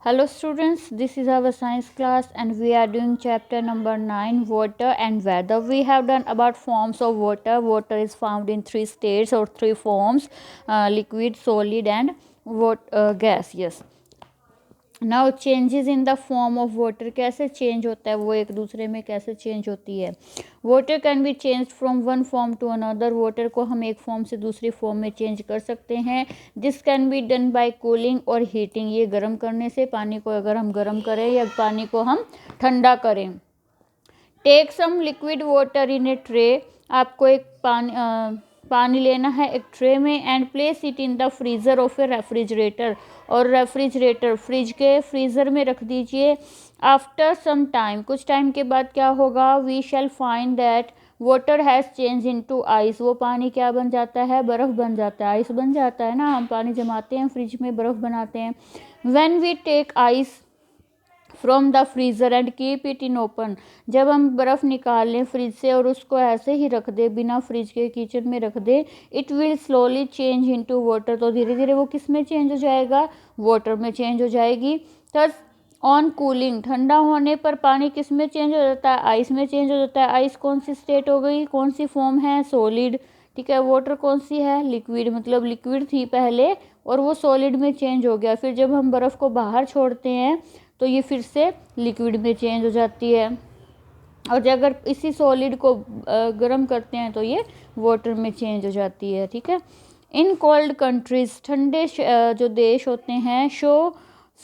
Hello students, this is our science class and we are doing chapter number 9, water and weather. We have done about forms of water. Water is found in three states or three forms, liquid, solid and gas. Yes. Now changes in the form of water कैसे change होता है, वो एक दूसरे में कैसे change होती है. Water can be change from one form to another. Water को हम एक फॉर्म से दूसरी फॉर्म में चेंज कर सकते हैं. This can be done by cooling और हीटिंग. ये गर्म करने से, पानी को अगर हम गर्म करें या पानी को हम ठंडा करें. Take some liquid water in a tray. आपको एक पानी लेना है एक ट्रे में and place it in the freezer of a refrigerator. और रेफ्रिजरेटर फ्रिज के फ्रीज़र में रख दीजिए. आफ्टर सम टाइम, कुछ टाइम के बाद क्या होगा, we shall find that water has change into ice. वो पानी क्या बन जाता है, बर्फ़ बन जाता है. आइस बन जाता है ना, हम पानी जमाते हैं फ्रिज में, बर्फ़ बनाते हैं. When we take ice from the freezer and keep it in open. जब हम बर्फ़ निकाल लें फ्रिज से और उसको ऐसे ही रख दे, बिना फ्रिज के किचन में रख दे, it will slowly change into water. तो धीरे धीरे वो किस में चेंज हो जाएगा, वाटर में चेंज हो जाएगी. थस ऑन कूलिंग, ठंडा होने पर पानी किस में चेंज हो जाता है, आइस में चेंज हो जाता है. आइस कौन सी स्टेट हो गई, कौन सी फॉर्म है, सॉलिड. ठीक है. वाटर कौन सी है, लिक्विड. मतलब लिक्विड थी पहले और वो सॉलिड में चेंज हो गया. फिर जब हम बर्फ़ को बाहर छोड़ते हैं तो ये फिर से लिक्विड में चेंज हो जाती है. और अगर इसी सॉलिड को गर्म करते हैं तो ये वाटर में चेंज हो जाती है. ठीक है. इन कोल्ड कंट्रीज, ठंडे जो देश होते हैं, show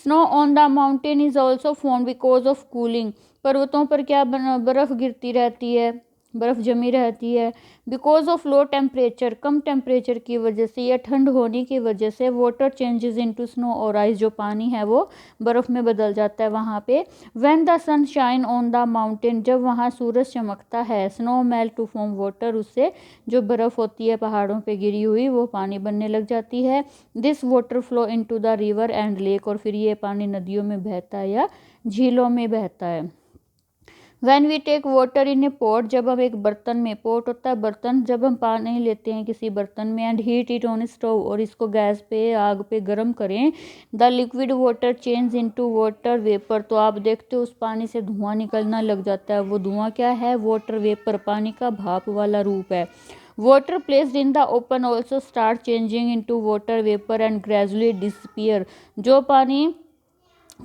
snow on the mountain is also form because of cooling. पर्वतों पर क्या बर्फ़ गिरती रहती है, बर्फ़ जमी रहती है. Because of low temperature, come temperature की वजह से या ठंड होने की वजह से वाटर चेंजेस इनटू स्नो और आइस. जो पानी है वो बर्फ़ में बदल जाता है वहाँ पे. When the sun shine on the mountain, जब वहाँ सूरज चमकता है, snow melt to form water. उससे जो बर्फ़ होती है पहाड़ों पे गिरी हुई वो पानी बनने लग जाती है. This water flow into the river and lake. और फिर ये पानी नदियों में बहता है या झीलों में बहता है. When we take water in a pot, जब हम एक बर्तन में, पॉट होता है बर्तन, जब हम पानी लेते हैं किसी बर्तन में, and heat it on stove, और इसको गैस पे, आग पे गर्म करें, the liquid water change into water vapour. तो आप देखते हो उस पानी से धुआं निकलना लग जाता है. वो धुआं क्या है, वाटर वेपर, पानी का भाप वाला रूप है. Water placed in the open also start changing into water vapour and gradually disappear. जो पानी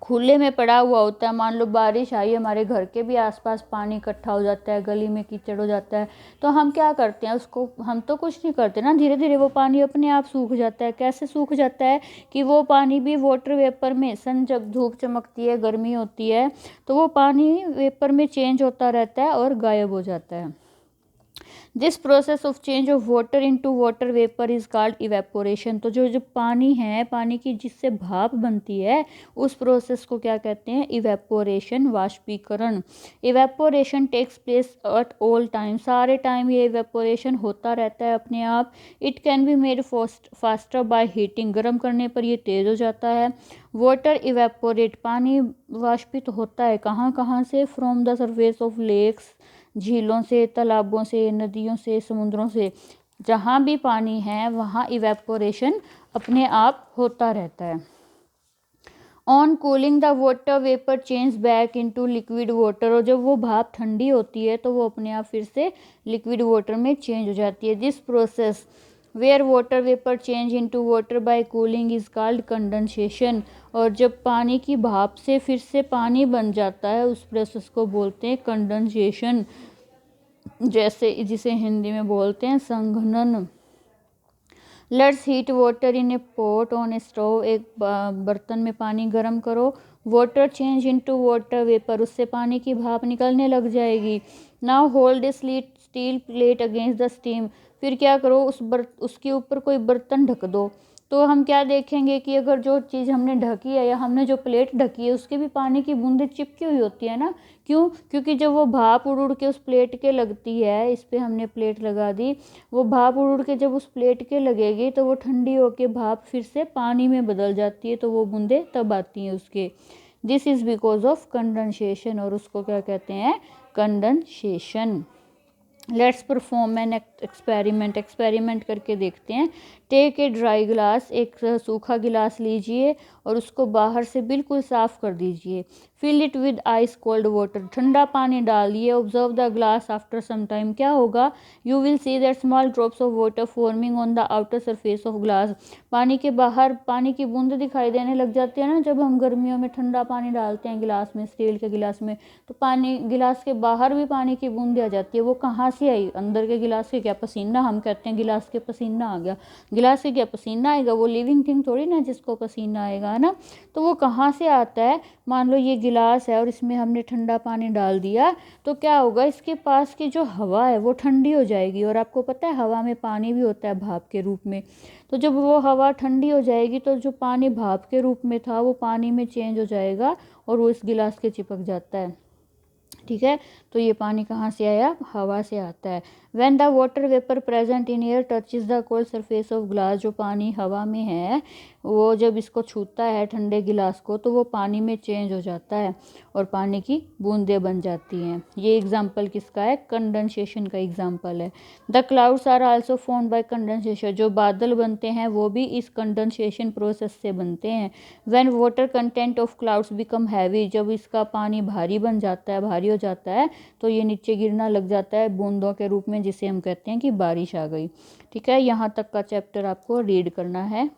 खुले में पड़ा हुआ होता है, मान लो बारिश आई, हमारे घर के भी आसपास पानी इकट्ठा हो जाता है, गली में कीचड़ हो जाता है, तो हम क्या करते हैं उसको, हम तो कुछ नहीं करते ना, धीरे धीरे वो पानी अपने आप सूख जाता है. कैसे सूख जाता है कि वो पानी भी वाटर वेपर में, सन जब धूप चमकती है, गर्मी होती है, तो वो पानी वेपर में चेंज होता रहता है और गायब हो जाता है. This process of change of water into water vapour is called evaporation. तो जो पानी है, पानी की जिससे भाप बनती है, उस प्रोसेस को क्या कहते हैं, इवेपोरेशन, वाष्पीकरण. Evaporation takes place at all time. सारे टाइम ये इवेपोरेशन होता रहता है अपने आप. It can be made faster by heating. गर्म करने पर ये तेज हो जाता है. वाटर इवेपोरेट, पानी वाष्पित होता है कहाँ कहाँ से, from the surface of lakes, झीलों से, तालाबों से, नदियों से, समुद्रों से. जहाँ भी पानी है वहाँ इवेपोरेशन अपने आप होता रहता है. On cooling the water vapour change back into liquid water. और जब वो भाप ठंडी होती है तो वो अपने आप फिर से लिक्विड वाटर में चेंज हो जाती है. This process where water vapour change into water by cooling is called condensation. और जब पानी की भाप से फिर से पानी बन जाता है, उस प्रोसेस को बोलते हैं कंडेंसेशन, जैसे जिसे हिंदी में बोलते हैं संघनन. Let's heat water in a pot on A stove. एक बर्तन में पानी गर्म करो, water change into water vapour, उससे पानी की भाप निकलने लग जाएगी. Now hold a steel plate against the steam. फिर क्या करो, उसके ऊपर कोई बर्तन ढक दो. तो हम क्या देखेंगे कि अगर जो चीज़ हमने ढकी है या हमने जो प्लेट ढकी है उसके भी पानी की बूंदें चिपकी हुई होती है ना. क्यों, क्योंकि जब वो भाप उड़ उड़ के उस प्लेट के लगती है, इस पे हमने प्लेट लगा दी, वो भाप उड़ उड़ के जब उस प्लेट के लगेगी तो वो ठंडी होके भाप फिर से पानी में बदल जाती है, तो वो बूंदें तब आती हैं उसके. This is because of condensation. और उसको क्या कहते हैं, condensation. Let's perform an experiment. Experiment करके देखते हैं. टेक ए ड्राई ग्लास, एक सूखा गिलास लीजिए और उसको बाहर से बिल्कुल साफ़ कर दीजिए। Fill it with ice cold water, ठंडा पानी डालिए। Observe the glass after some time, क्या होगा, you will see that small drops of water forming on the outer surface of glass. पानी के बाहर पानी की बूंद दिखाई देने लग जाती है ना, जब हम गर्मियों में ठंडा पानी डालते हैं गिलास में, स्टील के गिलास में, तो पानी गिलास के बाहर भी पानी की बूंदें आ जाती है। वो कहाँ से आई, अंदर के गिलास के क्या पसीना, हम कहते हैं गिलास के पसीना आ गया, गिलास के क्या पसीना आएगा, वो लिविंग थिंग थोड़ी ना जिसको पसीना आएगा, है ना। तो वो कहाँ से आता है, मान लो ये गिलास है और इसमें हमने ठंडा पानी डाल दिया, तो क्या होगा, इसके पास की जो हवा है वो ठंडी हो जाएगी। और आपको पता है हवा में पानी भी होता है भाप के रूप में। तो जब वो हवा ठंडी हो जाएगी तो जो पानी भाप के रूप में था वो पानी में चेंज हो जाएगा और वो इस गिलास के चिपक जाता है। ठीक है, तो ये पानी कहाँ से आया, हवा से आता है। When the water vapour present in air touches the cold surface of glass, जो पानी हवा में है वो जब इसको छूता है ठंडे गिलास को तो वो पानी में चेंज हो जाता है और पानी की बूंदें बन जाती हैं। ये एग्जाम्पल किसका है, कंडेंसेशन का एग्जाम्पल है। The clouds are also formed by condensation, जो बादल बनते हैं वो भी इस कंडेंसेशन प्रोसेस से बनते हैं। When water content of clouds become heavy, जब इसका पानी भारी बन जाता है, भारी हो जाता है, तो ये नीचे गिरना लग जाता है बूंदों के रूप में, जिसे हम कहते हैं कि बारिश आ गई। ठीक है, यहाँ तक का चैप्टर आपको रीड करना है।